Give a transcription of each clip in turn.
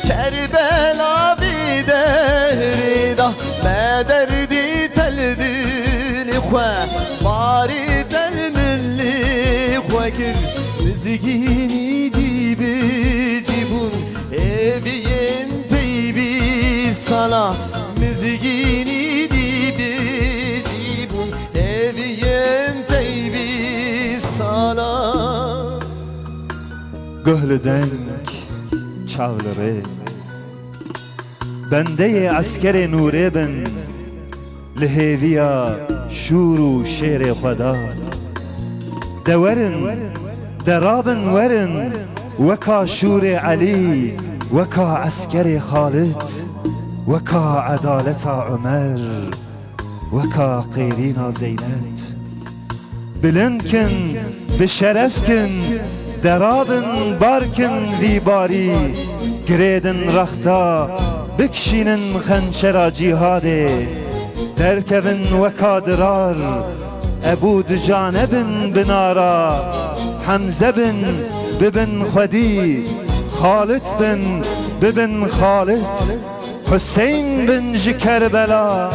Kerbela bir derida Bederdî teldîli xwe Barî telmilli xwe kir Mizgînî dîbî cîbûn Eviyên teybî sala Mizgînî dîbî cîbûn Eviyên teybî sala Göhlü denk çavları Bendeye askeri nure bin Liheviya şuru şer xweda Dewerin derabin werin Veka şur Ali Veka askeri Halid Veka adaleta Ömer Veka qeyrina Zeynep Bilindkin bişerefkin Derabin barkin vi bari Giredin rahta Bikşinin xençera cihade Derkevin veka dirar Ebu Dücane bin binara Hamze bin bibin Khudi Halid bin bibin Halid Hüseyin bin ji Kerbela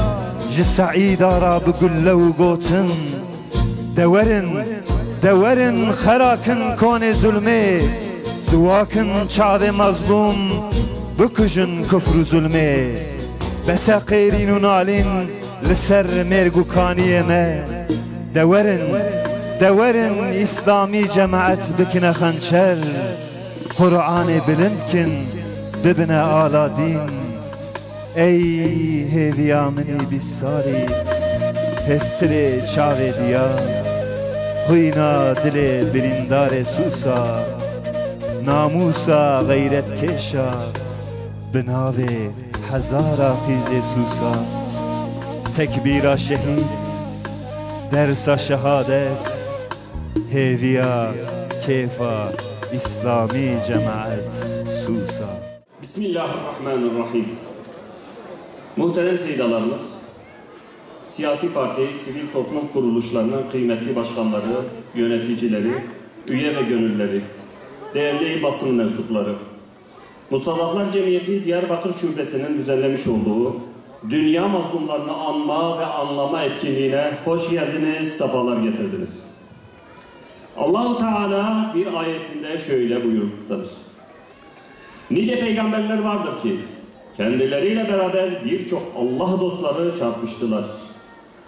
Ji Saidara bigullev gotin Dewerin xerakin kone zulme Zuvakin çave mazlum Büküjün küfrü zulme Bese qeyrin nalin Liser mergu kaniyeme Dewerin İslami cemaat bikine xençer Kur'an-ı bilindkin bibine aladin Ey heviyamini bisari Hestire çave diya Huyna dile birindare susa Namusa gayret keşa Binave hazara fize susa Tekbira şehit Dersa şehadet Heviya kefa İslami cemaat susa Bismillahirrahmanirrahim. Muhterem seydalarımız, siyasi parti, sivil toplum kuruluşlarının kıymetli başkanları, yöneticileri, üye ve gönüllüleri, değerli basın mensupları, Mustazaflar Cemiyeti Diyarbakır Şubesi'nin düzenlemiş olduğu Dünya Mazlumlarını Anma ve Anlama etkinliğine hoş geldiniz, sefalar getirdiniz. Allah-u Teala bir ayetinde şöyle buyurmaktadır. Nice peygamberler vardır ki kendileriyle beraber birçok Allah dostları çarpıştılar.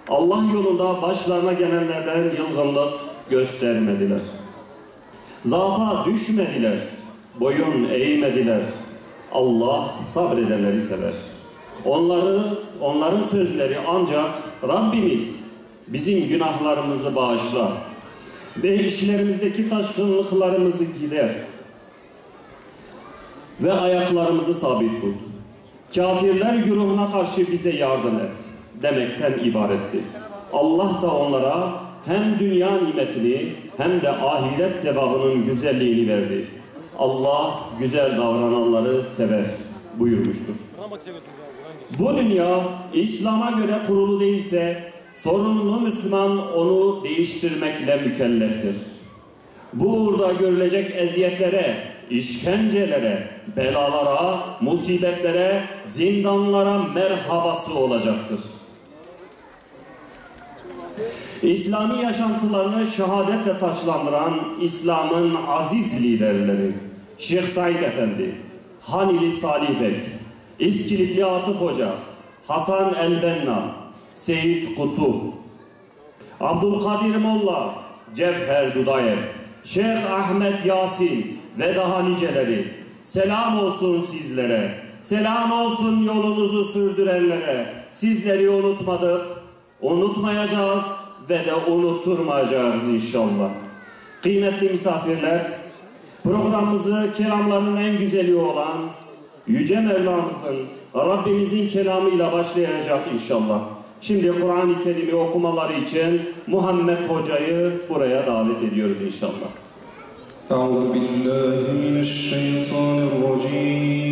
Allah yolunda başlarına gelenlerden yılgınlık göstermediler. Zaafa düşmediler, boyun eğmediler. Allah sabredenleri sever. Onların sözleri ancak Rabbimiz bizim günahlarımızı bağışla ve işlerimizdeki taşkınlıklarımızı gider ve ayaklarımızı sabit tut. Kafirler güruhuna karşı bize yardım et demekten ibaretti. Allah da onlara hem dünya nimetini hem de ahiret sevabının güzelliğini verdi. Allah güzel davrananları sever buyurmuştur. Bu dünya İslam'a göre kurulu değilse sorumlu Müslüman onu değiştirmekle mükelleftir. Bu uğurda görülecek eziyetlere, işkencelere, belalara, musibetlere, zindanlara merhabası olacaktır. İslami yaşantılarını şehadetle taçlandıran İslam'ın aziz liderleri Şeyh Said Efendi, Hanili Salih Bek, İskilipli Atıf Hoca, Hasan el-Benna, Seyit Kutup, Abdülkadir Molla, Cevher Dudayev, Şeyh Ahmet Yasin ve daha niceleri. Selam olsun sizlere, selam olsun yolunuzu sürdürenlere. Sizleri unutmadık, unutmayacağız ve de unutturmayacağız inşallah. Kıymetli misafirler, programımızı kelamların en güzeli olan Yüce Mevlamızın, Rabbimizin kelamıyla başlayacak inşallah. Şimdi Kur'an-ı Kerim'i okumaları için Muhammed Hoca'yı buraya davet ediyoruz inşallah. Euzubillahimineşşeytanirracim.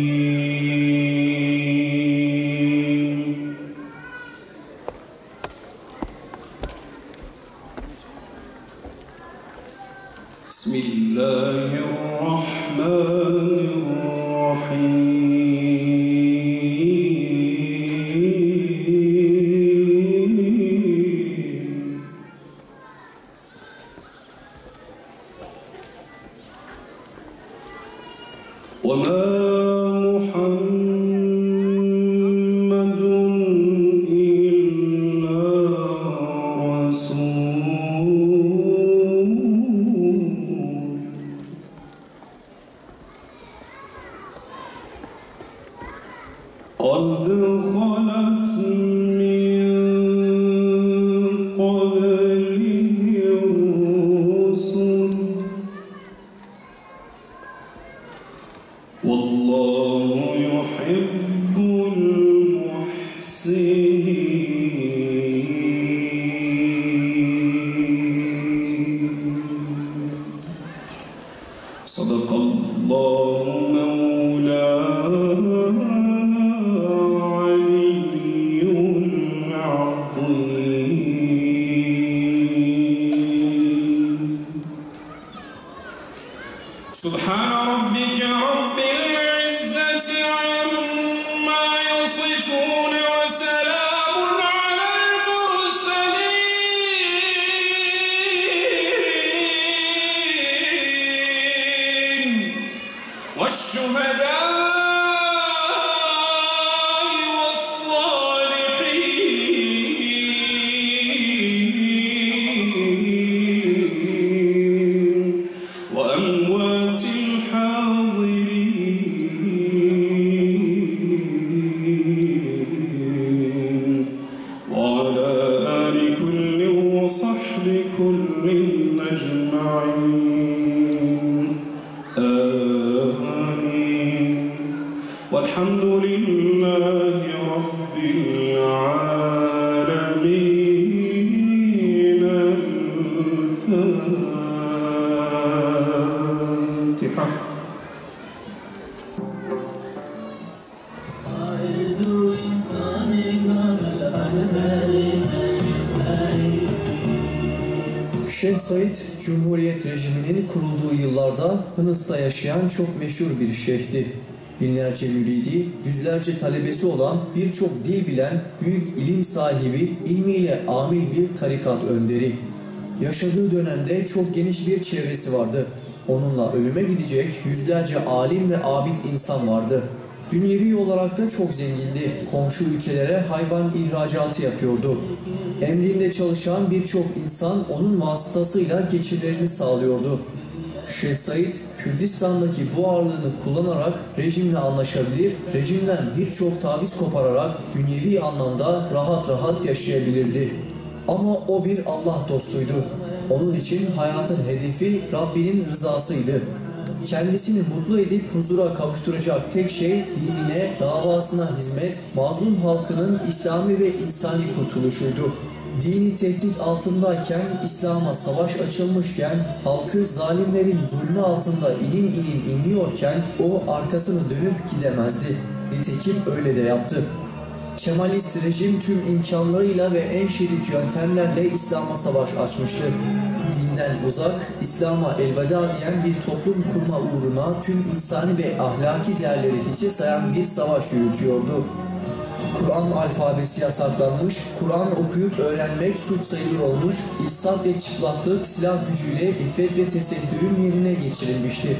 Bismillahirrahmanirrahim. قد خلت من قبله الرسل والله يحب المحسنين صدق الله مولانا العلي العظيم سبحان ربك رب العزة عما يصفون وسلام على المرسلين والشهداء والصالحين وأموات الحاضرين وعلى آل كل وصحب كل أجمعين آمين والحمد لله رب العالمين الفاتحة Şeyh Said, Cumhuriyet rejiminin kurulduğu yıllarda Hınıs'ta yaşayan çok meşhur bir şeyhti. Binlerce müridi, yüzlerce talebesi olan, birçok dil bilen, büyük ilim sahibi, ilmiyle amil bir tarikat önderi. Yaşadığı dönemde çok geniş bir çevresi vardı. Onunla ölüme gidecek yüzlerce alim ve abid insan vardı. Dünyevi olarak da çok zengindi. Komşu ülkelere hayvan ihracatı yapıyordu. Emrinde çalışan birçok insan onun vasıtasıyla geçimlerini sağlıyordu. Şeyh Said, Kürdistan'daki bu ağırlığını kullanarak rejimle anlaşabilir, rejimden birçok taviz kopararak dünyevi anlamda rahat rahat yaşayabilirdi. Ama o bir Allah dostuydu. Onun için hayatın hedefi Rabbinin rızasıydı. Kendisini mutlu edip huzura kavuşturacak tek şey dinine, davasına hizmet, mazlum halkının İslami ve insani kurtuluşuydu. Dini tehdit altındayken, İslam'a savaş açılmışken, halkı zalimlerin zulmü altında inim inim inliyorken o arkasını dönüp gidemezdi. Nitekim öyle de yaptı. Kemalist rejim tüm imkanlarıyla ve en şiddet yöntemlerle İslam'a savaş açmıştı. Dinden uzak, İslam'a elveda diyen bir toplum kurma uğruna tüm insani ve ahlaki değerleri hiçe sayan bir savaş yürütüyordu. Kur'an alfabesi yasaklanmış, Kur'an okuyup öğrenmek suç sayılır olmuş, İslam ve çıplaklık silah gücüyle iffet ve tesettürün yerine geçirilmişti.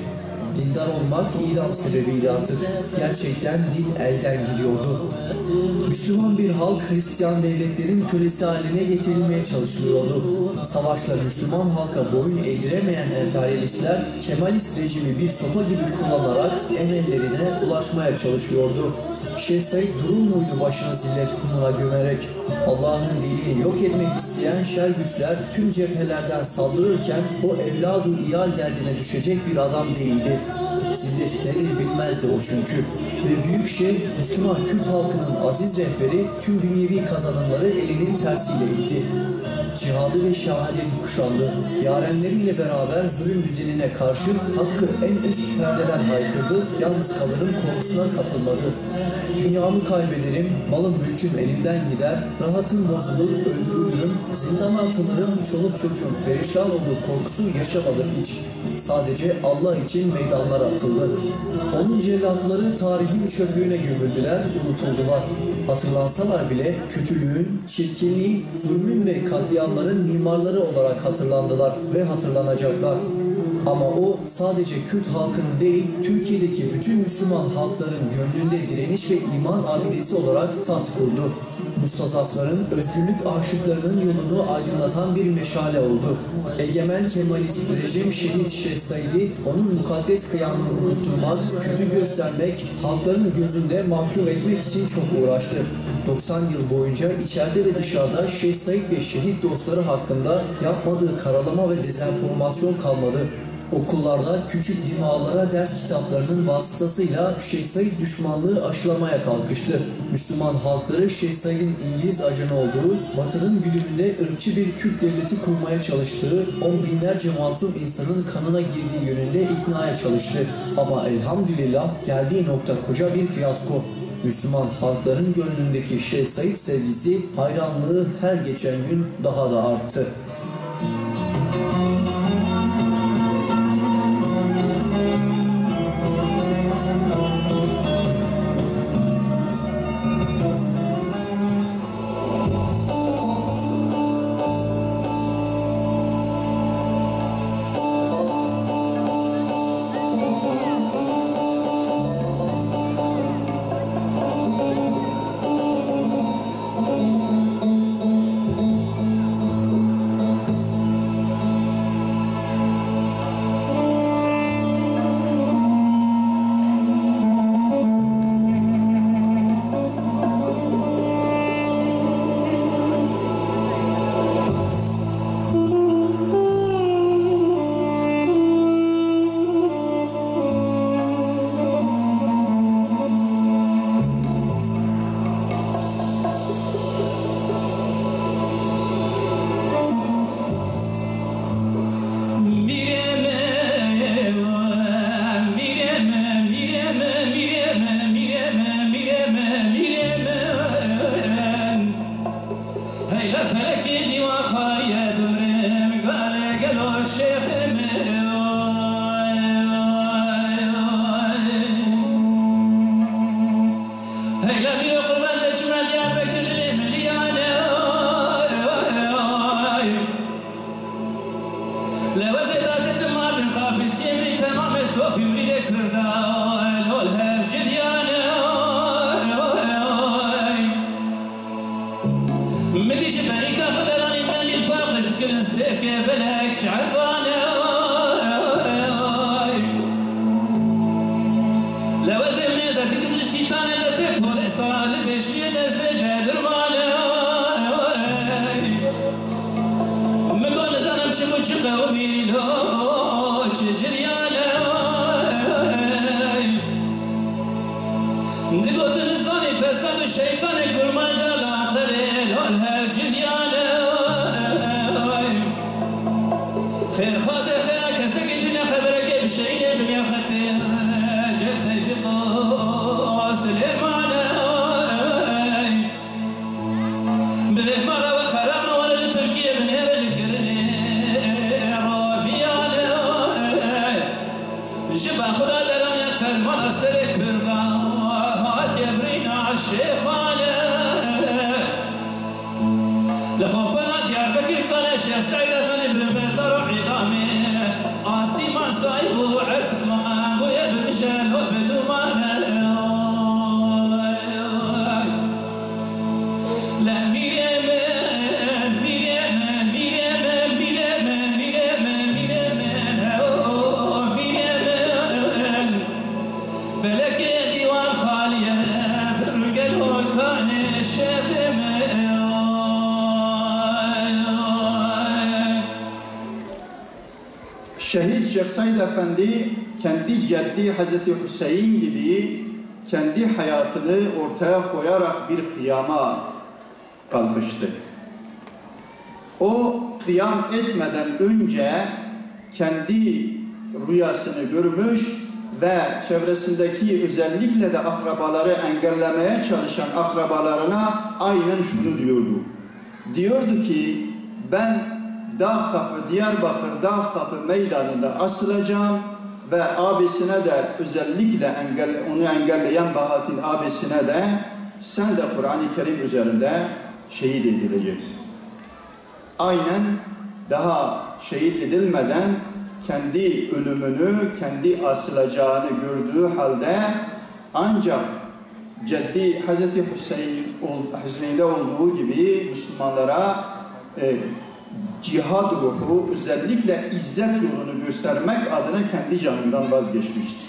Dindar olmak idam sebebiydi artık. Gerçekten din elden gidiyordu. Müslüman bir halk Hristiyan devletlerin kölesi haline getirilmeye çalışılıyordu. Savaşla Müslüman halka boyun eğdiremeyen emperyalistler Kemalist rejimi bir sopa gibi kullanarak emellerine ulaşmaya çalışıyordu. Şeyh Said durur muydu başını zillet kumuna gömerek? Allah'ın dinini yok etmek isteyen şer güçler tüm cephelerden saldırırken o evladu iyal derdine düşecek bir adam değildi. Zillet nedir bilmezdi o çünkü. Ve büyük şeyh Müslüman Kürt halkının aziz rehberi tüm dünyevi kazanımları elinin tersiyle itti. Cihadı ve şehadeti kuşandı. Yarenleriyle beraber zulüm düzenine karşı hakkı en üst perdeden haykırdı. Yalnız kalırım korkusuna kapılmadı. Dünyamı kaybederim, malım mülküm elimden gider, rahatım bozulur, öldürülürüm, zindana atılırım, çoluk çocuğum perişan olur korkusu yaşamadı hiç. Sadece Allah için meydanlara atıldı. Onun cellatları tarihin çöplüğüne gömüldüler, unutuldular. Hatırlansalar bile kötülüğün, çirkinliğin, zulmün ve katliamların mimarları olarak hatırlandılar ve hatırlanacaklar. Ama o sadece Kürt halkının değil, Türkiye'deki bütün Müslüman halkların gönlünde direniş ve iman abidesi olarak taht kurdu. mustazafların, özgürlük aşıklarının yolunu aydınlatan bir meşale oldu. Egemen Kemalist rejim şehit Şeyh Said'i onun mukaddes kıyamını unutturmak, kötü göstermek, halkların gözünde mahkum etmek için çok uğraştı. 90 yıl boyunca içeride ve dışarıda Şeyh Said ve şehit dostları hakkında yapmadığı karalama ve dezenformasyon kalmadı. Okullarda küçük dimağlara ders kitaplarının vasıtasıyla Şeyh Said düşmanlığı aşılamaya kalkıştı. Müslüman halkları Şeyh Said'in İngiliz ajanı olduğu, Batı'nın güdümünde ırkçı bir Türk devleti kurmaya çalıştığı, on binlerce masum insanın kanına girdiği yönünde iknaya çalıştı. Ama elhamdülillah geldiği nokta koca bir fiyasko. Müslüman halkların gönlündeki Şeyh Said sevgisi, hayranlığı her geçen gün daha da arttı. Şehit Şeyh Said Efendi kendi ceddi Hazreti Hüseyin gibi kendi hayatını ortaya koyarak bir kıyama kalkıştı. O kıyam etmeden önce kendi rüyasını görmüş ve çevresindeki özellikle de akrabaları engellemeye çalışan akrabalarına aynen şunu diyordu. Diyordu ki ben Dağkapı, Diyarbakır Dağkapı meydanında asılacağım ve abisine de özellikle onu engelleyen Bahattin abisine de sen de Kur'an-ı Kerim üzerinde şehit edileceksin. Aynen daha şehit edilmeden kendi ölümünü, kendi asılacağını gördüğü halde ancak Ceddi Hazreti Hüseyin'de olduğu gibi Müslümanlara cihad ruhu, özellikle izzet yolunu göstermek adına kendi canından vazgeçmiştir.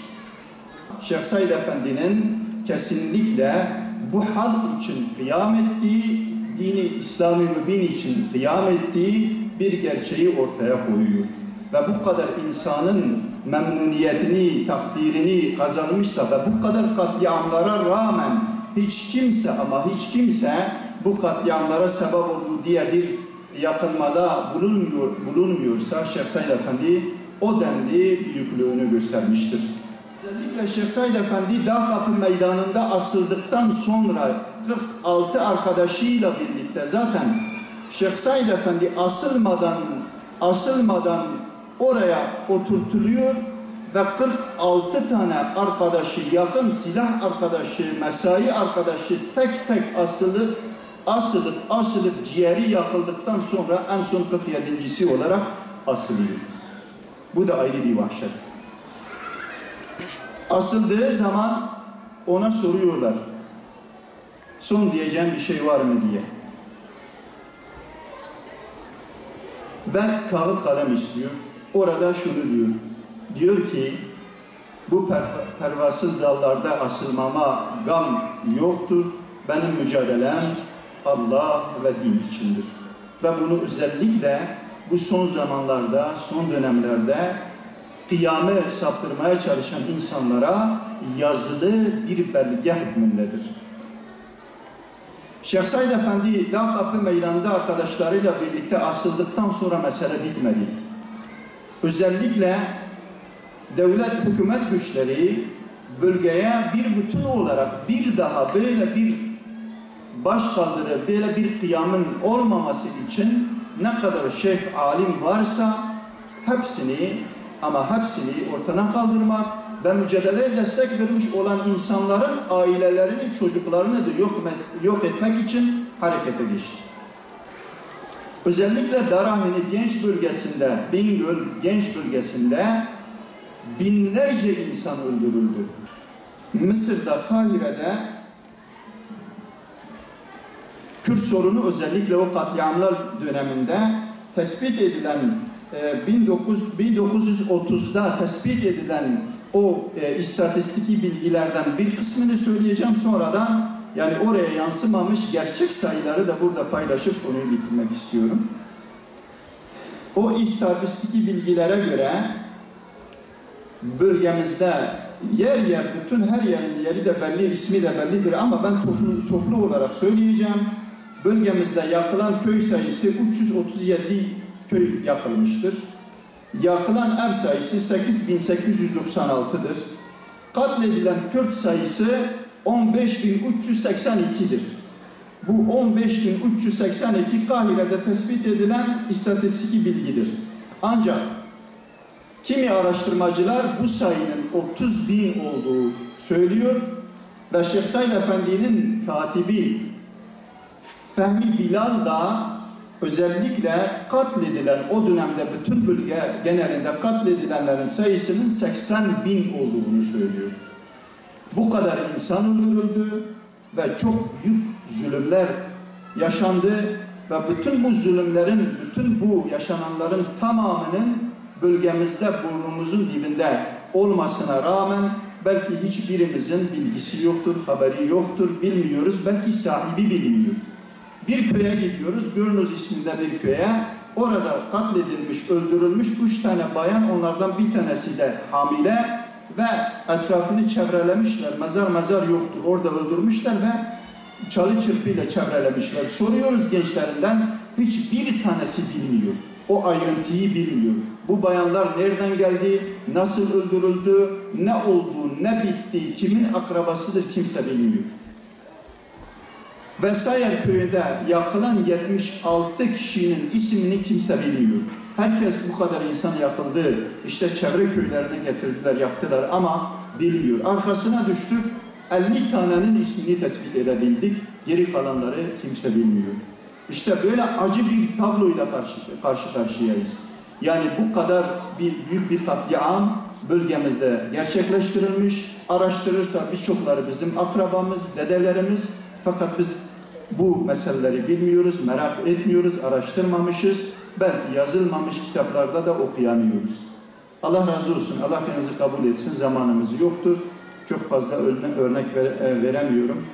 Şeyh Said Efendi'nin kesinlikle bu halk için kıyam ettiği, dini İslam-ı Mübin için kıyam ettiği bir gerçeği ortaya koyuyor. Ve bu kadar insanın memnuniyetini, takdirini kazanmışsa ve bu kadar katliamlara rağmen hiç kimse bu katliamlara sebep oldu diye bir yakınmada bulunmuyorsa Şeyh Said Efendi o denli büyüklüğünü göstermiştir. Özellikle Şeyh Said Efendi Dağkapı Meydanı'nda asıldıktan sonra 46 arkadaşıyla birlikte zaten Şeyh Said Efendi asılmadan oraya oturtuluyor ve 46 tane arkadaşı, yakın silah arkadaşı, mesai arkadaşı tek tek asılıp ciğeri yakıldıktan sonra en son 47.'si olarak asılıyor. Bu da ayrı bir vahşet. Asıldığı zaman ona soruyorlar, son diyeceğim bir şey var mı diye. Ve kağıt kalem istiyor. Orada şunu diyor. Diyor ki bu pervasız dallarda asılmama gam yoktur. Benim mücadelem Allah ve din içindir. Ve bunu özellikle bu son zamanlarda, son dönemlerde kıyamı saptırmaya çalışan insanlara yazılı bir belge hükmündedir. Şeyh Said Efendi Dağkapı Meydanı'nda arkadaşlarıyla birlikte asıldıktan sonra mesele bitmedi. Özellikle devlet, hükümet güçleri bölgeye bir bütün olarak bir daha böyle bir başkaldırı, böyle bir kıyamın olmaması için ne kadar şeyh, alim varsa hepsini ortadan kaldırmak ve mücadeleye destek vermiş olan insanların ailelerini, çocuklarını da yok etmek için harekete geçti. Özellikle Darahini Genç bölgesinde, Bingöl Genç bölgesinde binlerce insan öldürüldü. Mısır'da, Kahire'de Kürt sorunu özellikle o katliamlar döneminde tespit edilen 1930'da tespit edilen o istatistiki bilgilerden bir kısmını söyleyeceğim, sonradan yani oraya yansımamış gerçek sayıları da burada paylaşıp konuyu bitirmek istiyorum. O istatistiki bilgilere göre bölgemizde yer bütün her yerin yeri de belli, ismi de bellidir ama ben toplu olarak söyleyeceğim. Bölgemizde yakılan köy sayısı 337 köy yakılmıştır. Yakılan ev sayısı 8.896'dır. Katledilen Kürt sayısı 15.382'dir. Bu 15.382 Kahire'de tespit edilen istatistik bilgidir. Ancak kimi araştırmacılar bu sayının 30.000 olduğu söylüyor ve Şeyh Said Efendi'nin katibi Fehmi Bilal da özellikle katledilen o dönemde bütün bölge genelinde katledilenlerin sayısının 80.000 olduğunu söylüyor. Bu kadar insan öldürüldü ve çok büyük zulümler yaşandı ve bütün bu zulümlerin, bütün bu yaşananların tamamının bölgemizde burnumuzun dibinde olmasına rağmen belki hiçbirimizin bilgisi yoktur, haberi yoktur, bilmiyoruz, belki sahibi bilmiyor. Bir köye gidiyoruz, Gürnuz isminde bir köye. Orada katledilmiş, öldürülmüş 3 tane bayan, onlardan bir tanesi de hamile ve etrafını çevrelemişler. Mezar yoktur. Orada öldürmüşler ve çalı çırpıyla çevrelemişler. Soruyoruz gençlerinden, hiçbir tanesi bilmiyor. O ayrıntıyı bilmiyor. Bu bayanlar nereden geldi, nasıl öldürüldü, ne oldu, ne bitti, kimin akrabasıdır kimse bilmiyor. Vesayer köyünde yakılan 76 kişinin ismini kimse bilmiyor. Herkes bu kadar insan yakıldı, işte çevre köylerine getirdiler, yaktılar ama bilmiyor. Arkasına düştük, 50 tanenin ismini tespit edebildik, geri kalanları kimse bilmiyor. İşte böyle acı bir tabloyla karşı karşıyayız. Yani bu kadar büyük bir katliam, bölgemizde gerçekleştirilmiş. Araştırırsa birçokları bizim akrabamız, dedelerimiz. Fakat biz bu meseleleri bilmiyoruz, merak etmiyoruz, araştırmamışız. Belki yazılmamış kitaplarda da okuyamıyoruz. Allah razı olsun, Allah hayırınızı kabul etsin. Zamanımız yoktur. Çok fazla örnek veremiyorum.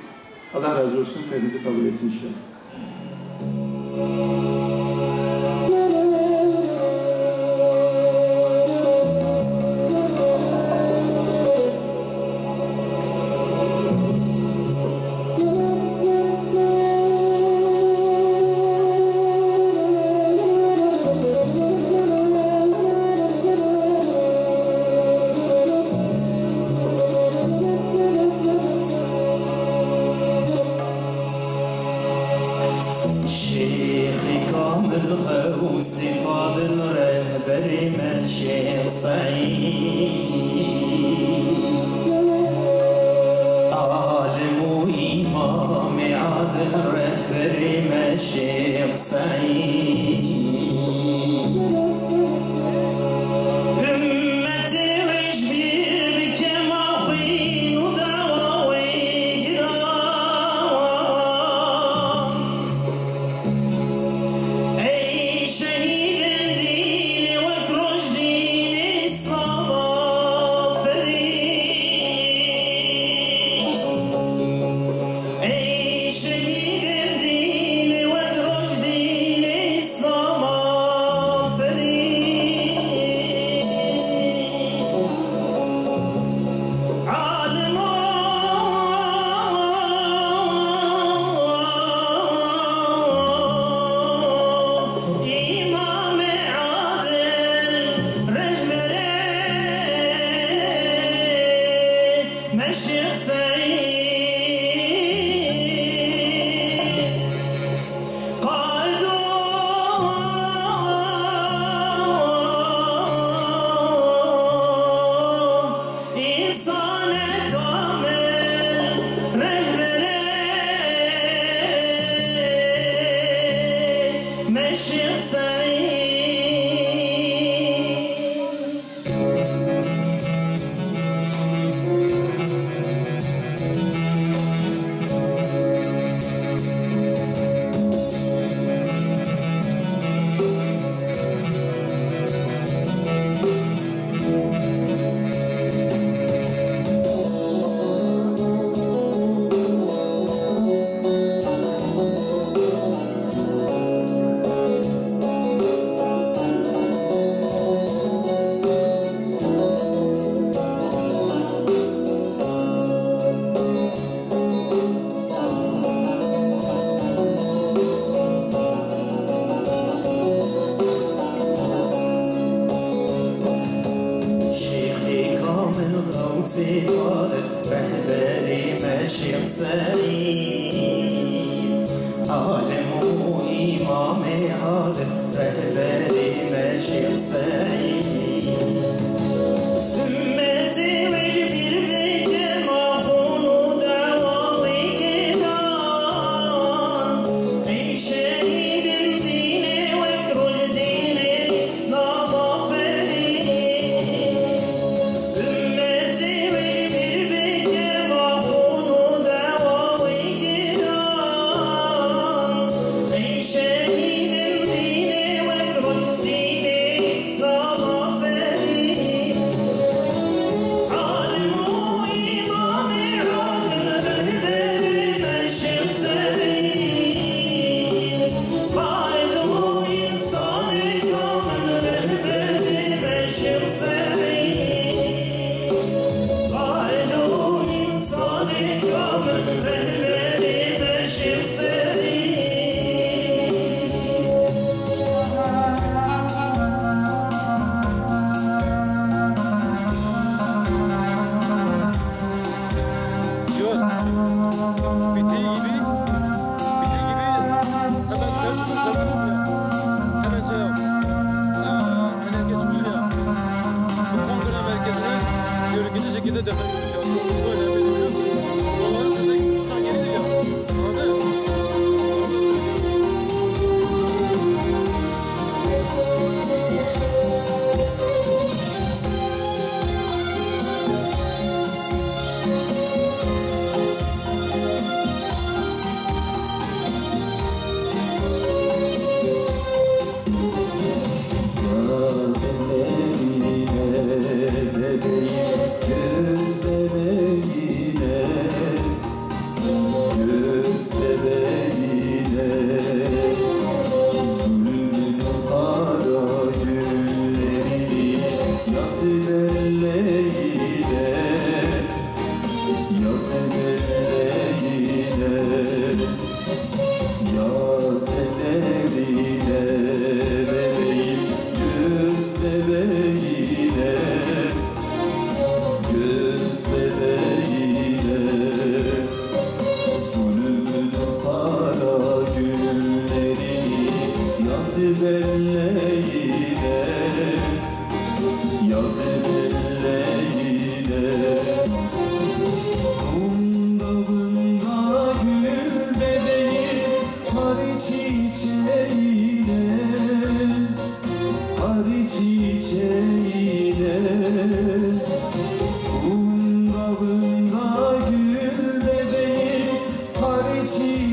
Allah razı olsun, hayırınızı kabul etsin inşallah.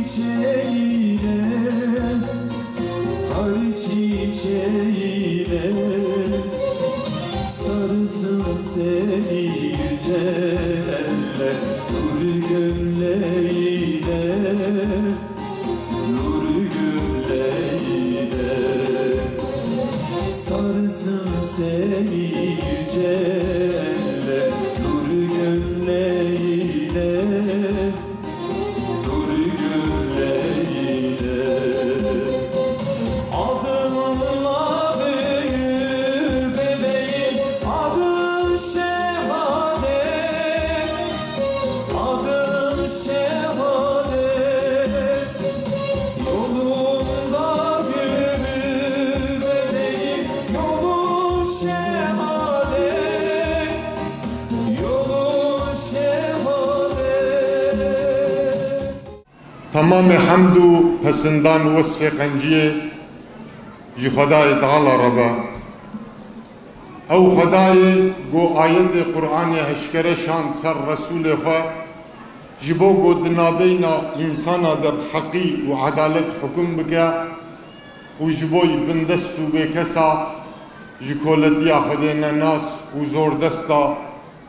çiçeğiyle, kar çiçeğiyle, sarısın seni yüce eller, nur gömleğiyle, nur gömleğiyle, sarsın seni yüce eller, nur gömleğiyle, nur gömleğiyle. Adınla büyür bebeğim, adın şehadet, adın şehadet. Yolunda yürür bebeğim, yolun şehadet, yolun şehadet. تمام حمد و پسندان وصف قنجیه جی خدای تعالی ربا او خدای گو آیت قرآن هشکره شان سر رسول خواه جبو گو دنابینا انسانا دب حقی و عدالت حکم بگه و جبوی بندست و بکسا جکولتیا خدینا ناس و زور دستا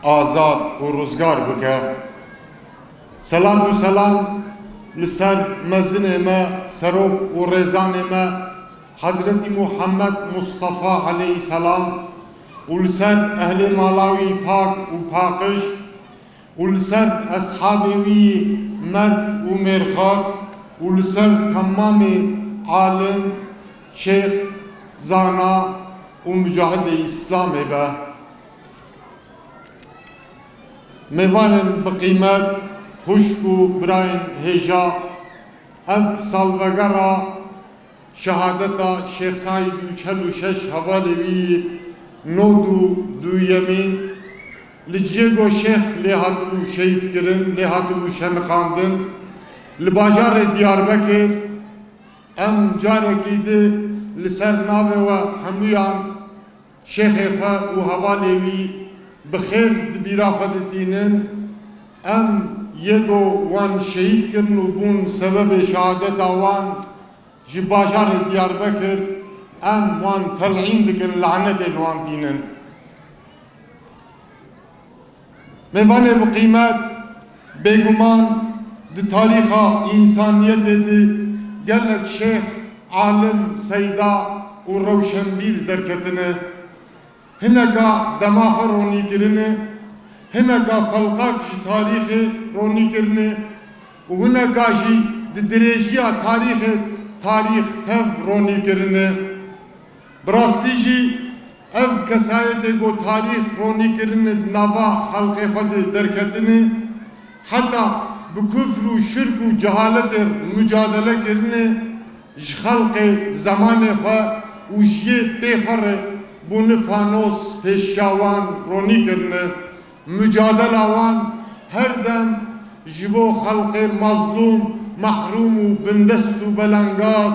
آزاد و روزگار بگه سلام و سلام لسر مزن ما سروک و رزان ما حضرت محمد مصطفى علیه السلام و لسر اهل مالاوی پاک و پاکش و لسر اصحابی مرد و مرخاص و لسر تمام عالم شیخ زانا و مجاهد اسلام با میوانن بقیمت خوشبو براین هجا اف سالوگرا شهادتا شیخ سعید و 46 حوالی نودو دو یمین لجیگو شیخ لحاتو شهید کرن لحاتو شنقاندن لباجار دیاربکر ام جارکی ده لسر ناوه و همیان شیخ خواه و حوالی بخیر دبیرا خدتینن ام یکو وان شهید کرن و بون سبب شهادت وان جی باجار دیاربکر ام وان تلعین دکن لعنت الوان دینن میوان بقیمت بیگمان دی تاریخا انسانیت دی گلک شیخ عالم سیدا و روشنبیر درکتنه هنگا دماغ رونی کرنه هنگا خلقاک جی تاریخ رونی کرنه و هنگا جی دی درجیا تاریخ تف رونی کرنه براستی جی ev kesayete go tarih roni kirine nava halkı khod derketine hatta bu küfru şirku cehalet mücadele kirine halkı zamanı kha ujiye tehare bunu fanos peşavan roni kirine mücadele avan her dem jibo halkı mazlum mahrum bindestu belangaz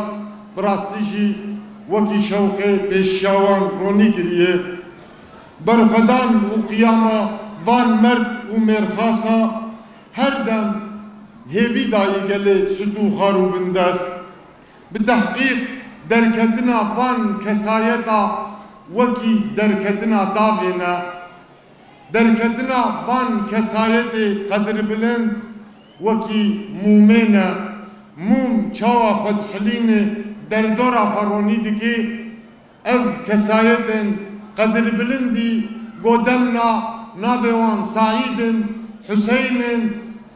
brastici وکی شوق پیشاوان رونی کریه برخدان و قیاما وان مرد و مرخاصا هر دم هیوی دایی گله ستو خارو بندست بتحقیق درکتنا وان کسایتا وکی درکتنا داوینا درکتنا وان کسایت قدر بلند وکی مومینا موم چاوا خود حلینه در دورا فرونی دیگه ev kesayetin kadir bilindi godemna nabevan Said'in Hüseyin'in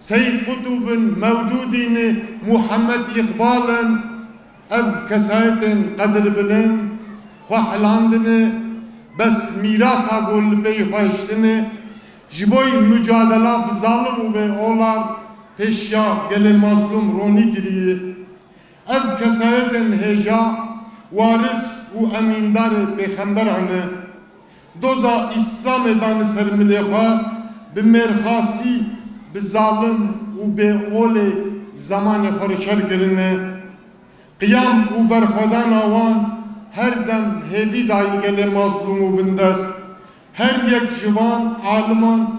Seyyid Kutub'un Mevdudi'ni Muhammed İkbal'ın ev kesayetin kadir bilin khahlandını bes mirasa gol bey khashtını jiboy mücadele zalim ve olar peşya gele mazlum roni giriye ev kesayetin heja varis u emindar peygamber anı doza İslam edanı sermileha bi merhasi bi zalim u be ole zamanı harşar geline qiyam u berxodan avan her dem hevi dahi gele mazlumu bindes her yek jivan aliman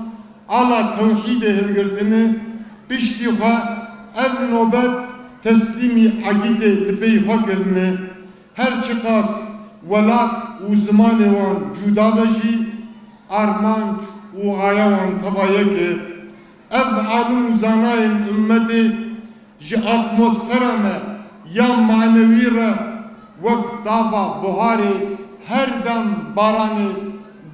ala tevhid evgirdini biştiha ev nobet teslimi akide lipeyha kirne her çıkas velat u zamanı wan cuda beji armanç u ayawan tavaya ki ev alim u zanayın ümmeti ji atmosfera me ya manevi re vek dava buhari her dem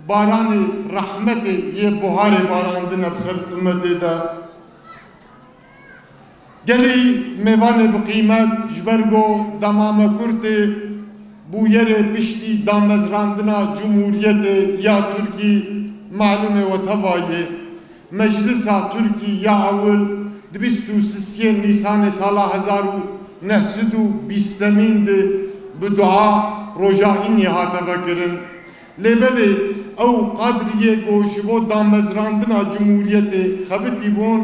barani rahmeti ye buhari barandın ebser ümmeti de geli mevane bi kıymet jbergo damame kurti bu yere pişti damezrandına Cumhuriyeti ya Türkiye malume ve tavayı Meclisa Türkiye ya avul dbistu sisiyen Nisan sala 1920 bu dua rojaini hatava kirin lebeli ev kadriye goşibo damezrandına Cumhuriyeti xabiti bon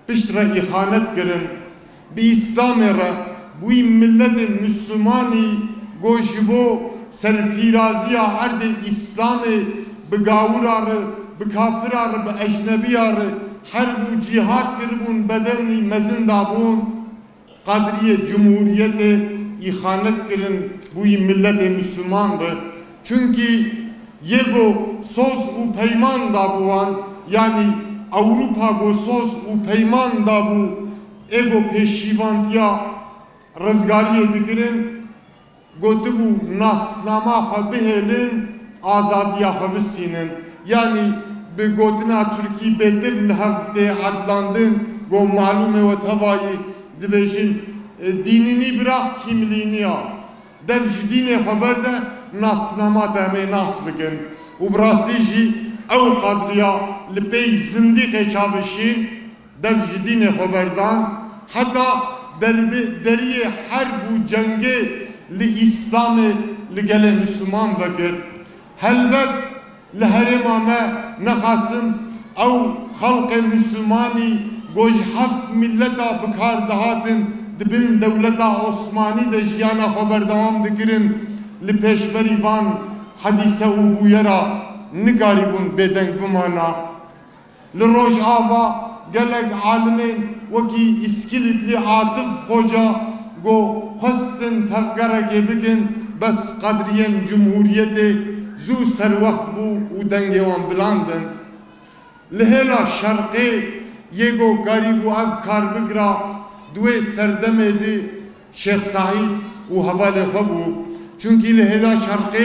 piştre ihanet kirin bi İslam'e bu milletin Müslümani goşibo serfiraziya arde İslam'ı bigavurarı bikafirarı bi ecnebiyarı her bu cihat kirbun bedenli mezindabun kadriye Cumhuriyeti ihanet kirin bu milleti Müslümandır. Çünkü yego söz u peyman da buvan yani Avrupa go söz u peyman da bu ego peşivantiya rızgariye dikirin gotu bu nasnama habihelin azadiya habisinin yani bir gotuna Türkiye bedir hafte adlandın go malume ve tavayı dibejin dinini bırak kimliğini ya devcidine haber de nasnama deme nas bikin u brastiji ev kadriya lipey zindike çavişin devcidine haberdan hatta deriye her bu cenge li İslam'ı li gele Müslüman bakır helbet li herimame nekasım ev halk-ı Müslümani goj haft milleta bikar dahatın dibin devleta Osmani de jiyana haber devam dikirin li peşberi van hadise u buyera nigaribun beden bumana li roj ava gelek alimin vaki iskilipli Atıf Hoca go hastın tevgara gebikin bes kadriyen Cumhuriyeti zu servah bu u dengevan bilandın lihela şarkı yego garibu ev karbıgra duve serdemedi Şeyh Said u havale habu çünkü lihela şarkı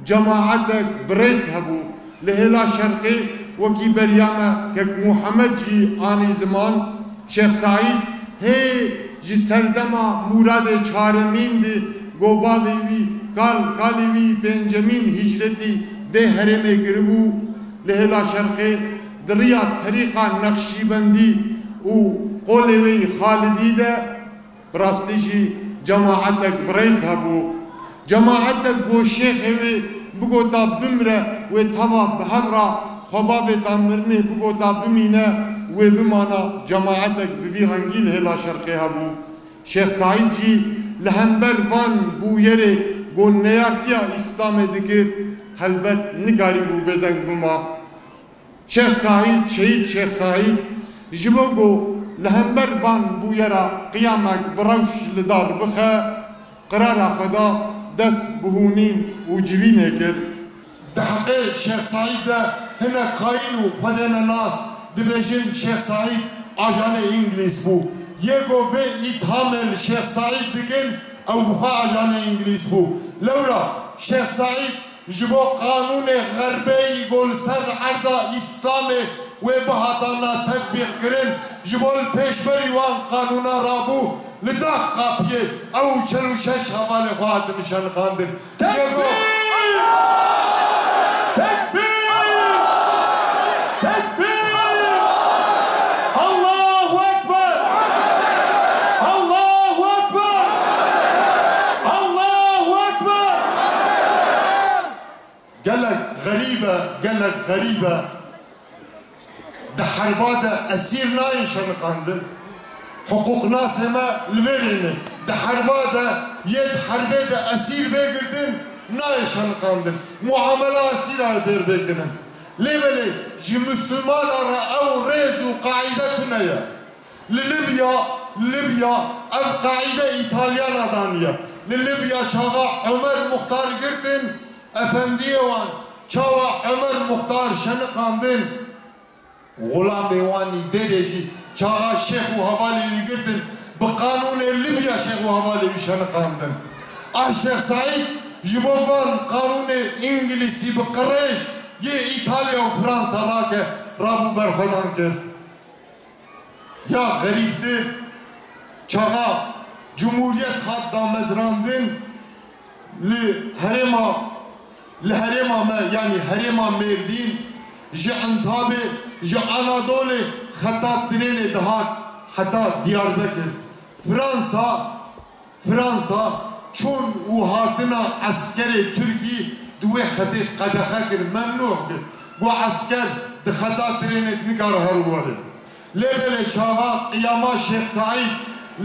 cemaatek bres habu lihela şarkı vaki beryama kek Muhammed ji ani zaman Şeyh Said hey ji serdema murade çaremindi gobavevi kalevi Benjamin hicreti ve hereme giribu lehela şarkı diriya tarika Nakşibendi u kolevi Halidi de brastiji cemaatek brez habu cemaatek bu şeyhevi bu gota bimre ve tava behemra xobab tamirni bu gota bimine ve bimana cemaatek bivi hangil hela şarkı habu Şeyh Said ji lehember van bu yere gonneyartiya İslam edikir helbet nigari bu beden bulma Şeyh Said şehit Şeyh Said jibogo lehember van bu yere kıyamek bravş lidar bıxe qirara xeda dest buhunin u civin ekir dehqe Şeyh Said de hene kain u xedene nas dibejin Şeyh Said ajane İngiliz bu yego ve ithamel Şeyh Said dikin ev buha ajane İngiliz bu levla Şeyh Said jibo kanun-i gharbe-i golser arda İslam-ı ve bahatana tetbik kirin jibol peşberi van kanuna rabu lidah kapiye ev 46 havale fahat nişan kandın yego gelek garibe de harbada esir nayin şanıkandın hukuk nasime lverini de harbada yed harbede esir begirdin nayin şanıkandın muamele esir ay berbekinin leveli ji Müslümanlara ev rezu kaidetine ya Libya ev kaide İtalyan adaniye. Libya çağa Ömer Muhtar girdin. Efendiye wan çağa Ömer Muhtar şanı kandın. Gulam vani vereji çağa Şeyh Havali girdin. Bu kanun Libya Şeyh Havali şanı kandın. Şeyh Said jibovan kanun İngiliz'i bu karış ye İtalya ve Fransa'la ke Rabu berfadan kir. Ya gariptir çağa Cumhuriyet hatta mezrandın li herema yani herema merdin ji Antabi ji Anadolu hatta treni daha hatta Diyarbakır Fransa çun uhatına askeri Türkiye duve hatit qadaha kir memnuh kir bu asker de hatta treni nikar harwari lebele çağa qiyama Şeyh Said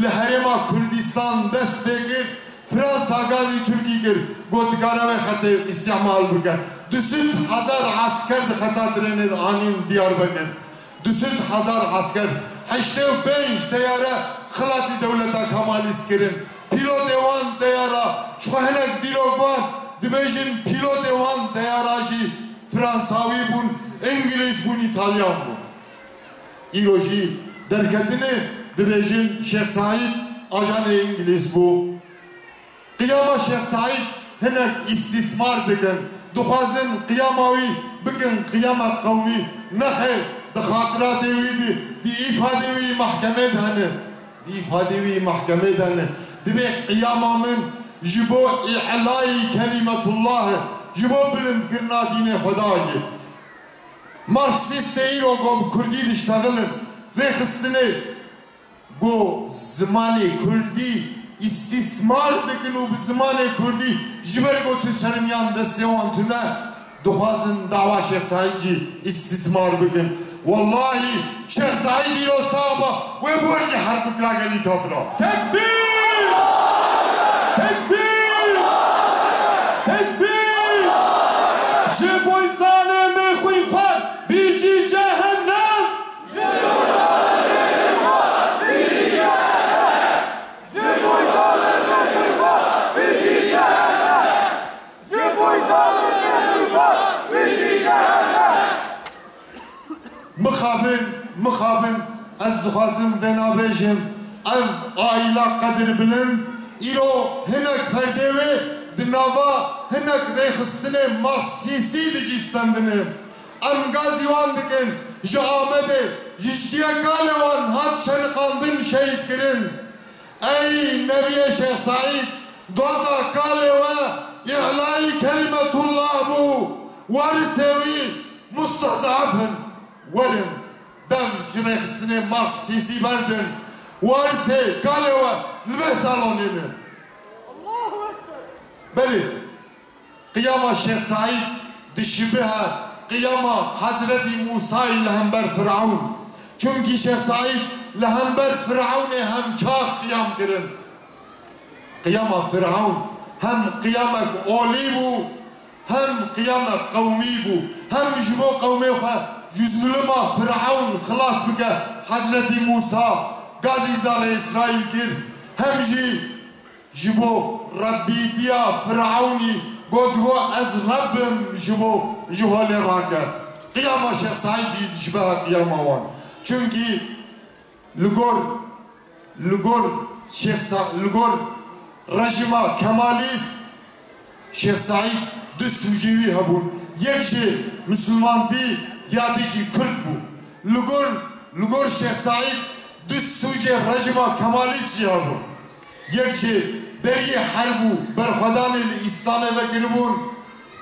li herema Kürdistan dest bekir Fransa gazi Türkiye kir gotikara ve hatta istimal bike 200,000 asker de hatta treni anin Diyarbakır 200,000 asker 85 teyare xilati devleta Kemalist kirin pilot evan teyara şuhenek dilogvan dibejin pilot evan teyaracı Fransavi bun İngiliz bun İtalyan bun İroji derketini dibejin Şeyh Said ajanı İngiliz bu Qiyama Şeyh Said henek istismar dikin duhazın qiyamavi bugün qiyama kavmi nehe de hatırat eviydi di ifadevi mahkeme dhanı di ifadevi mahkeme dhanı demek qiyamamın jibo i'lai kelimetullah jibo bilind kirna dine Xudayı Marksist değil o gom Kurdi diştağılın rexistini go zmani Kurdi istismar dikin o zmani Kurdi jiber go tüserimiyan desevan tüne duhazın dava Şeyh Saidci istismar bikin vallahi Şeyh Said'i o sahaba ve bu erki harbi krageli kafra Tekbir! Tekbir! Tekbir! Je boy zalimi khuyfar bişi cehennem! Je boy zalimi khuyfar bişi cehennem! Je boy zalimi khuyfar bişi cehennem! Je boy zalimi khuyfar bişi cehennem! Mıkhabın az duhazım ve nabejim ev aile kadir bilin İro hinek ferdevi dinava hinek rexistine Marksisi dicistandini em gazivan dikin ji Ahmed'e jişçiye kalevan hat şenqandın şehit kirin ey Nebiye Şeyh Said doza kaleva i'lai kelimetullah bu varisevi mustazafın verin dev jirexistine Marksisi verdin varse kaleva ve salonini beli Qiyama Şeyh Said dişibiha Qiyama Hazreti Musa ile hember Firavun çünkü Şeyh Said ile hember Firavun'e hem çağ qiyam kirin Qiyama Firavun hem qiyamek oli bu hem qiyamek kavmi bu hem jibo kavmi yüzülüma Firavun xılas bike Hazreti Musa Gazi zale İsrail kir hem jibo Rabbitiya Firavuni godgo az Rabbim jibo jihole raka Qiyama Şeyh Said'i dişbeha qiyama wan çünkü Lugor Şeyh Said Lugor rejima Kemalist Şeyh Said düz sucivi habun yekşi Müslümanti yadişi Kürt bu Lugor Şeyh Said düz suci rejima Kemalist habun yekşi deri harbu berfadan İslam'e ve giribun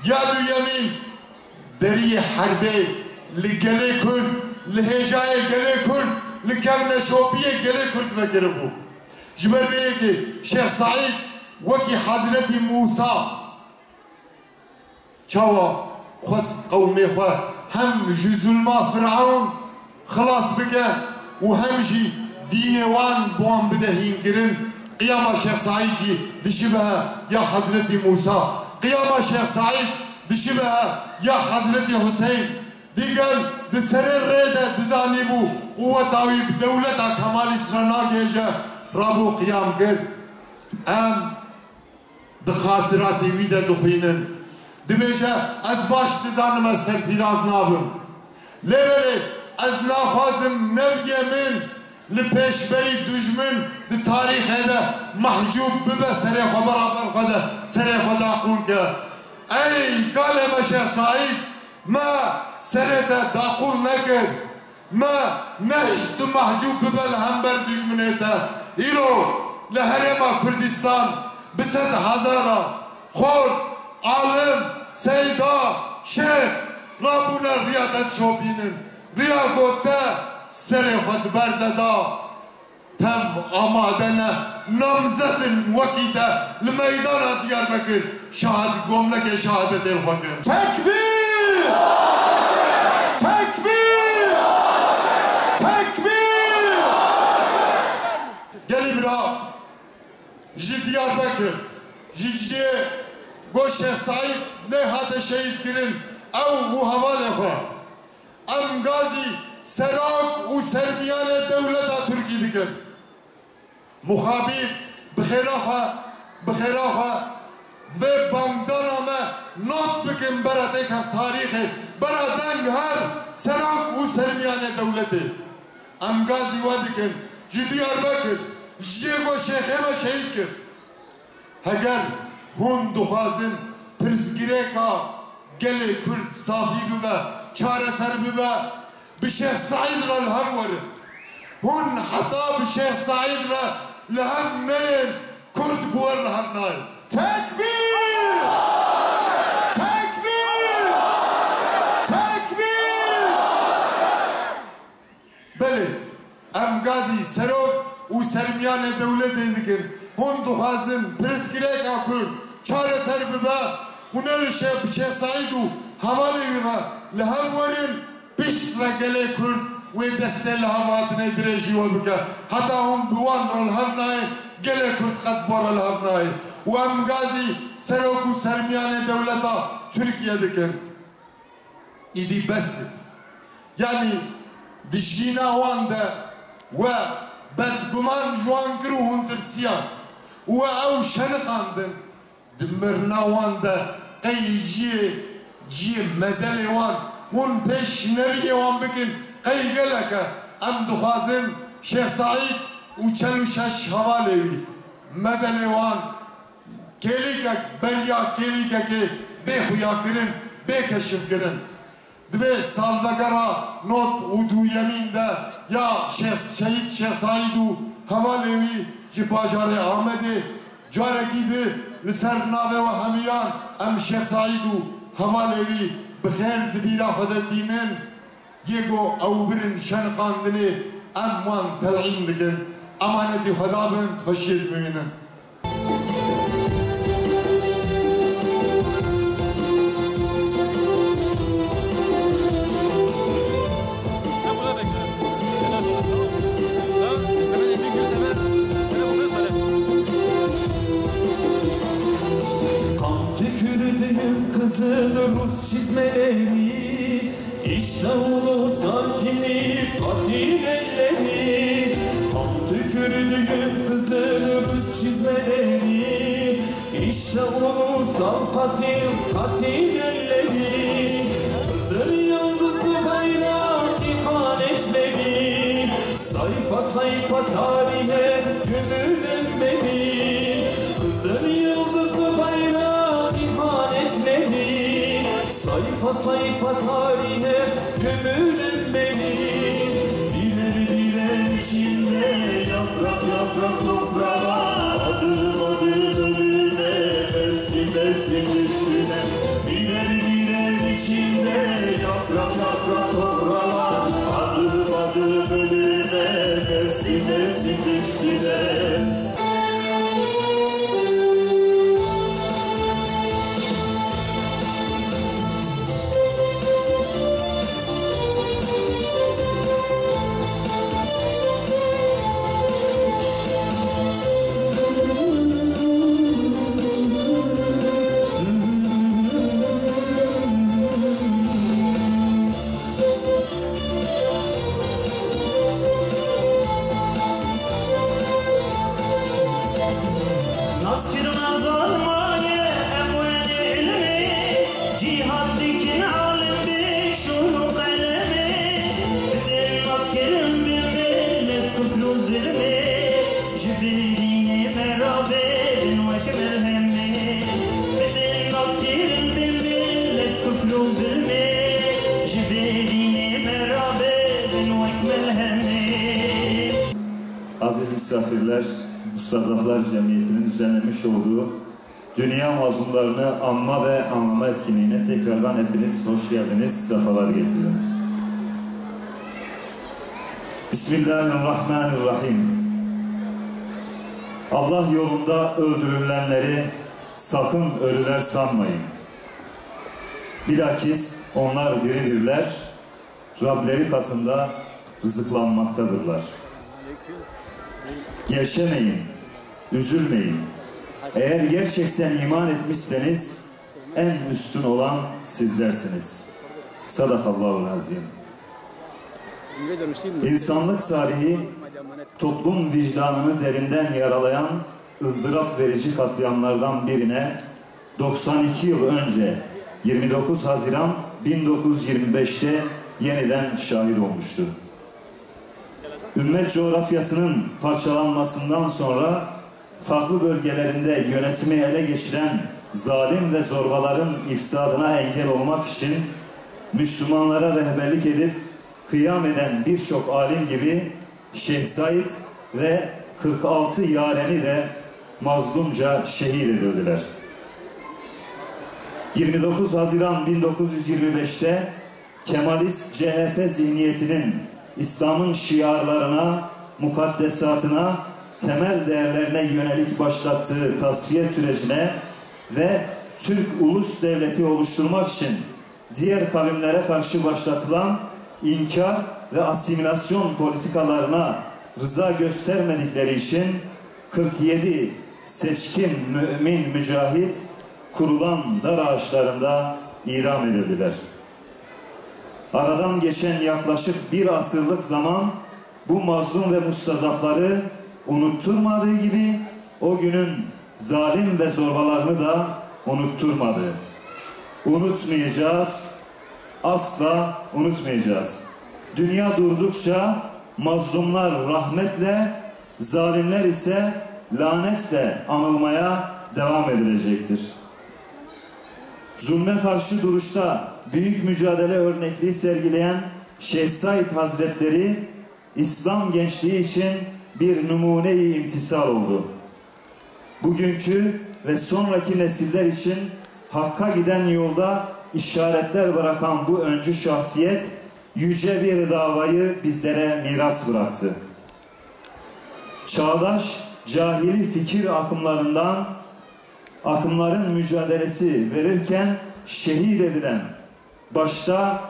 yadu yemin deri harbe li gele Kürt li hecaya gele Kürt li kevne şobiye gele Kürt ve giribun jiber ki Şeyh Said veki Hazreti Musa çava khust kavmi khwa hem juzulma Firavun xılas bike u hem jî dînê wan bu an bidehîn kirin Qiyama Şeyh Said'i dişibeha ya Hazreti Musa Qiyama Şeyh Said dişibeha ya Hazreti Hüseyin diğer دسر ريدا دزاني بو قوة داوي بدولة كمال إسرانا جيجا رابو قيام كر أم دخاطراتي ويدا دخينن دبيجا از باش دزانم از سرفراز نابم لبري از نافازم نوية من لپیشبری دجمن دی تاریخ ده محجوب ببه سری خبر قده سری خدا قول که ای قالب شیخ سعید ما سری ده داقول نکر ما نهشت محجوب ببه لهمبر دجمنه ده ایرو لحرم کردستان بسد هزارا خود عالم سیدا شیخ رابونا ریادت شوبینن ریا گوته سر خود برددا تم آمادنه نامزدن وکیده لمیدان دیار بکر شهاد گملک شهادت الخودم تکبیر تکبیر تکبیر گلی برا جی دیار بکر جی گوش سعید نهاد شهید کرن او bu havale خوا ام غازی سراغ و سرمیان دولت ترکی دیگر مخابیر بخیراخوا و بانگدان آمه نوت بکن برات ایک هفت تاریخه برات دنگ هر سراغ و سرمیان دولته امگازی وادی کن جدی عربه کر جیگو شیخه ما شهید کر اگر هون دخوازن پرسگیره که گل کرد صافی ببه چاره سر ببه بشيخ سعيد را الهم ورد هون حتى بشيخ سعيد را لهم نين كرد بور لهم نايل تكبير تكبير تكبير بله ام غازي سروك و سرميان دولت ذكر هون دخازن پرسگرek اكر چاره سر ببا هنر بشيخ سعيد و حوالي ببا لهم ورد پیش را گله کرد و دسته لحوات ندرجی و بکه حتی هم بوان را لحو نای گله کرد خد بارا لحو نای و ام غازی سروک و سرمیان دولتا ترکیه دکن ایدی بس یعنی دجینا وان ده و بدگمان جوان کرو هون ترسیان و او شنقاندن دمرنا وان ده قی جی مزل وان هون پیش نوی وان بکن قی گلکه ام دخوازن شیخ سعید و 46 حوالوی مزل وان کلیکک بریا کلیکک بے خویا کرن بے کشف کرن دوی سالدگرا نوت و دو یمین ده یا شهید شیخ سعید و حوالوی جی باجار آمده جارکی ده لسر ناوه و همیان ام شیخ سعید و حوالوی بخیر دبیرا خودت دینن یگو او برن شنقاندنه اموان تلعین دکن امانتی خدا بند خوشید ببینن Kızıl Rus çizmeleri İşte ulusal kimlik katil elleri Kan tükürdüğüm kızıl Rus çizmeleri İşte ulusal katil elleri Kızıl yıldızlı bayrak ihanetleri Sayfa sayfa tarihe gömülen beni Kızıl yıldızlı bayrak ihanetleri Sayfa sayfa tarihe gömülen beni Birer birer içinde yaprak yaprak toprağa Adım adım ölüme versin versin üstüne Birer birer içinde yaprak yaprak toprağa Adım adım ölüme versin versin üstüne جبريني مرابين وكمل همي بدل نصير بالملة كفر وظلمي جبريني مرابين وكمل همي. Aziz misafirler, Mustazaflar Cemiyeti'nin düzenlemiş olduğu Dünya Mazlumlarını Anma ve Anlama etkinliğine tekrardan hepiniz hoş geldiniz, sefalar getirdiniz. Bismillahirrahmanirrahim. Allah yolunda öldürülenleri sakın ölüler sanmayın. Bilakis onlar diridirler, Rableri katında rızıklanmaktadırlar. Gevşemeyin, üzülmeyin. Eğer gerçekten iman etmişseniz en üstün olan sizlersiniz. Sadakallahul azim. İnsanlık tarihi toplum vicdanını derinden yaralayan ızdırap verici katliamlardan birine 92 yıl önce 29 Haziran 1925'te yeniden şahit olmuştu. Ümmet coğrafyasının parçalanmasından sonra farklı bölgelerinde yönetimi ele geçiren zalim ve zorbaların ifsadına engel olmak için Müslümanlara rehberlik edip kıyam eden birçok alim gibi Şeyh Said ve 46 yareni de mazlumca şehit edildiler. 29 Haziran 1925'te Kemalist CHP zihniyetinin İslam'ın şiarlarına, mukaddesatına, temel değerlerine yönelik başlattığı tasfiye sürecine ve Türk ulus devleti oluşturmak için diğer kavimlere karşı başlatılan inkar ve asimilasyon politikalarına rıza göstermedikleri için 47 seçkin mümin mücahit kurulan dar ağaçlarında idam edildiler. Aradan geçen yaklaşık bir asırlık zaman bu mazlum ve mustazafları unutturmadığı gibi o günün zalim ve zorbalarını da unutturmadı. Unutmayacağız, asla unutmayacağız. Dünya durdukça mazlumlar rahmetle, zalimler ise lanetle anılmaya devam edilecektir. Zulme karşı duruşta büyük mücadele örnekliği sergileyen Şeyh Said Hazretleri İslam gençliği için bir numune-i imtisal oldu. Bugünkü ve sonraki nesiller için Hakk'a giden yolda işaretler bırakan bu öncü şahsiyet yüce bir davayı bizlere miras bıraktı. Çağdaş cahili fikir akımların mücadelesi verirken şehit edilen başta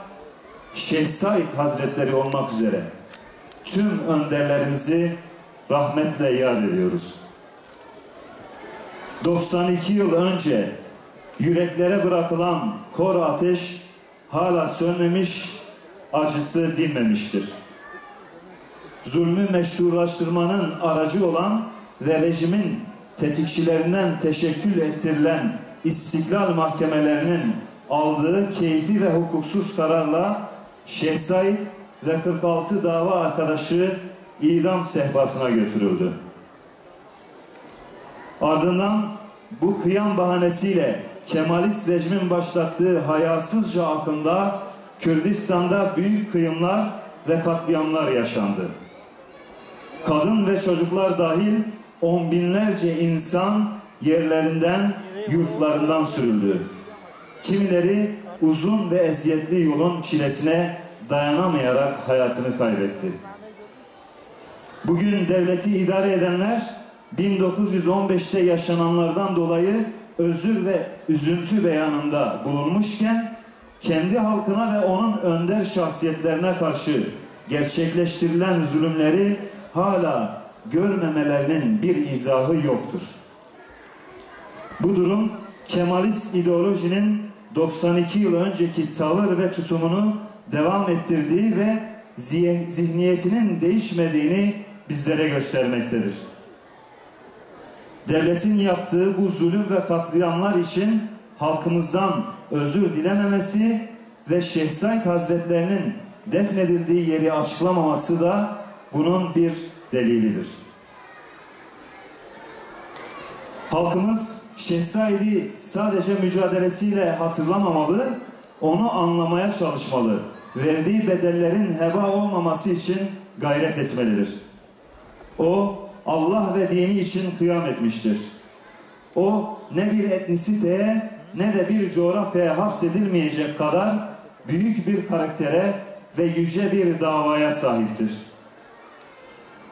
Şeyh Said Hazretleri olmak üzere tüm önderlerimizi rahmetle yad ediyoruz. 92 yıl önce yüreklere bırakılan kor ateş hala sönmemiş, acısı dinmemiştir. Zulmü meşrulaştırmanın aracı olan ve rejimin tetikçilerinden teşekkül ettirilen İstiklal mahkemelerinin aldığı keyfi ve hukuksuz kararla Şeyh Said ve 46 dava arkadaşı idam sehpasına götürüldü. Ardından bu kıyam bahanesiyle Kemalist rejimin başlattığı hayasızca akında Kürdistan'da büyük kıyımlar ve katliamlar yaşandı. Kadın ve çocuklar dahil on binlerce insan yerlerinden, yurtlarından sürüldü. Kimileri uzun ve eziyetli yolun çilesine dayanamayarak hayatını kaybetti. Bugün devleti idare edenler 1915'te yaşananlardan dolayı özür ve üzüntü beyanında bulunmuşken kendi halkına ve onun önder şahsiyetlerine karşı gerçekleştirilen zulümleri hala görmemelerinin bir izahı yoktur. Bu durum Kemalist ideolojinin 92 yıl önceki tavır ve tutumunu devam ettirdiği ve zihniyetinin değişmediğini bizlere göstermektedir. Devletin yaptığı bu zulüm ve katliamlar için halkımızdan özür dilememesi ve Şeyh Said Hazretlerinin defnedildiği yeri açıklamaması da bunun bir delilidir. Halkımız Şeyh Said'i sadece mücadelesiyle hatırlamamalı, onu anlamaya çalışmalı. Verdiği bedellerin heba olmaması için gayret etmelidir. O Allah ve dini için kıyam etmiştir. O ne bir etnisiteye ne de bir coğrafyaya hapsedilmeyecek kadar büyük bir karaktere ve yüce bir davaya sahiptir.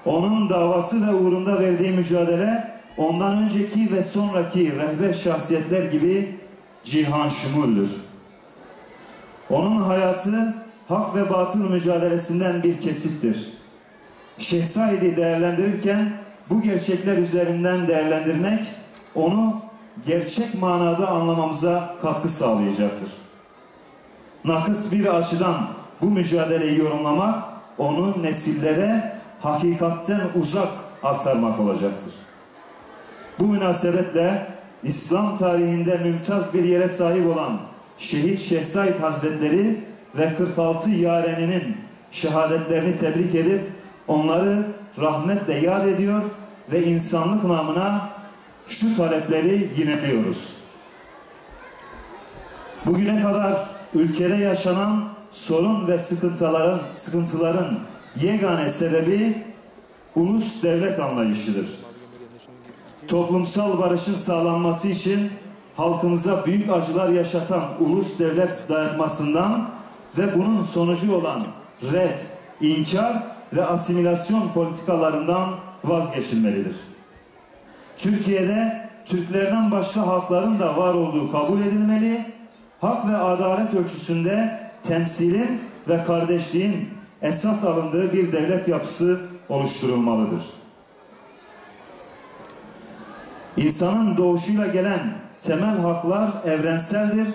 Onun davası ve uğrunda verdiği mücadele ondan önceki ve sonraki rehber şahsiyetler gibi cihan şumuldür. Onun hayatı hak ve batıl mücadelesinden bir kesittir. Şeyh Said'i değerlendirirken bu gerçekler üzerinden değerlendirmek onu gerçek manada anlamamıza katkı sağlayacaktır. Nakıs bir açıdan bu mücadeleyi yorumlamak onu nesillere hakikatten uzak aktarmak olacaktır. Bu münasebetle İslam tarihinde mümtaz bir yere sahip olan Şehit Şeyh Said Hazretleri ve 46 yareninin şehadetlerini tebrik edip onları rahmetle yad ediyor ve insanlık namına şu talepleri yineliyoruz. Bugüne kadar ülkede yaşanan sorun ve sıkıntıların yegane sebebi ulus devlet anlayışıdır. Toplumsal barışın sağlanması için halkımıza büyük acılar yaşatan ulus devlet dayatmasından ve bunun sonucu olan red, inkar ve asimilasyon politikalarından vazgeçilmelidir. Türkiye'de Türklerden başka halkların da var olduğu kabul edilmeli, hak ve adalet ölçüsünde temsilin ve kardeşliğin esas alındığı bir devlet yapısı oluşturulmalıdır. İnsanın doğuşuyla gelen temel haklar evrenseldir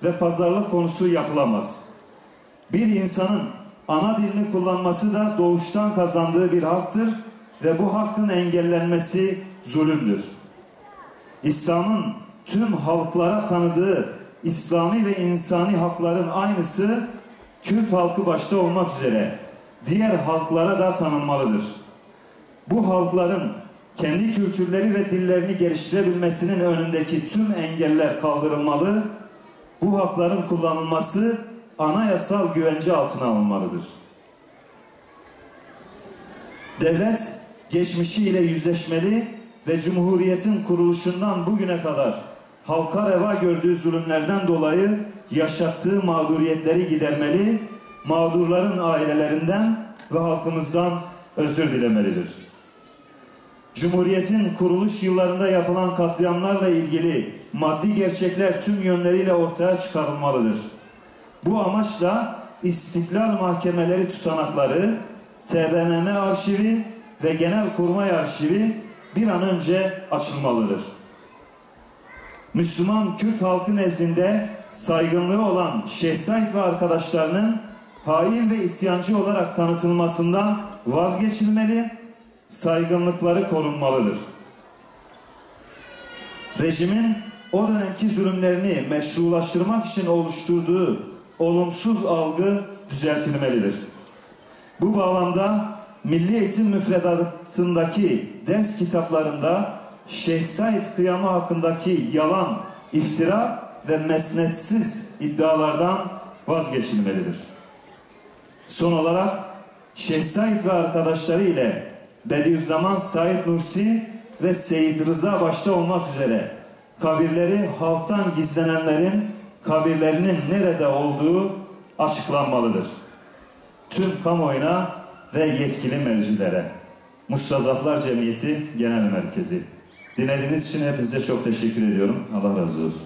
ve pazarlık konusu yapılamaz. Bir insanın ana dilini kullanması da doğuştan kazandığı bir haktır ve bu hakkın engellenmesi zulümdür. İslam'ın tüm halklara tanıdığı İslami ve insani hakların aynısı Kürt halkı başta olmak üzere diğer halklara da tanınmalıdır. Bu halkların kendi kültürleri ve dillerini geliştirebilmesinin önündeki tüm engeller kaldırılmalı, bu hakların kullanılması anayasal güvence altına alınmalıdır. Devlet geçmişiyle yüzleşmeli ve Cumhuriyet'in kuruluşundan bugüne kadar halka reva gördüğü zulümlerden dolayı yaşattığı mağduriyetleri gidermeli, mağdurların ailelerinden ve halkımızdan özür dilemelidir. Cumhuriyet'in kuruluş yıllarında yapılan katliamlarla ilgili maddi gerçekler tüm yönleriyle ortaya çıkarılmalıdır. Bu amaçla İstiklal Mahkemeleri tutanakları, TBMM arşivi ve Genelkurmay arşivi bir an önce açılmalıdır. Müslüman Kürt halkı nezdinde saygınlığı olan Şeyh Said ve arkadaşlarının hain ve isyancı olarak tanıtılmasından vazgeçilmeli, saygınlıkları korunmalıdır. Rejimin o dönemki zulümlerini meşrulaştırmak için oluşturduğu olumsuz algı düzeltilmelidir. Bu bağlamda Milli Eğitim Müfredatındaki ders kitaplarında Şeyh Said kıyamı hakkındaki yalan, iftira ve mesnetsiz iddialardan vazgeçilmelidir. Son olarak Şeyh Said ve arkadaşları ile Bediüzzaman Said Nursi ve Seyyid Rıza başta olmak üzere kabirleri halktan gizlenenlerin kabirlerinin nerede olduğu açıklanmalıdır. Tüm kamuoyuna ve yetkili mercilere. Mustazaflar Cemiyeti Genel Merkezi. Dinlediğiniz için hepinize çok teşekkür ediyorum. Allah razı olsun.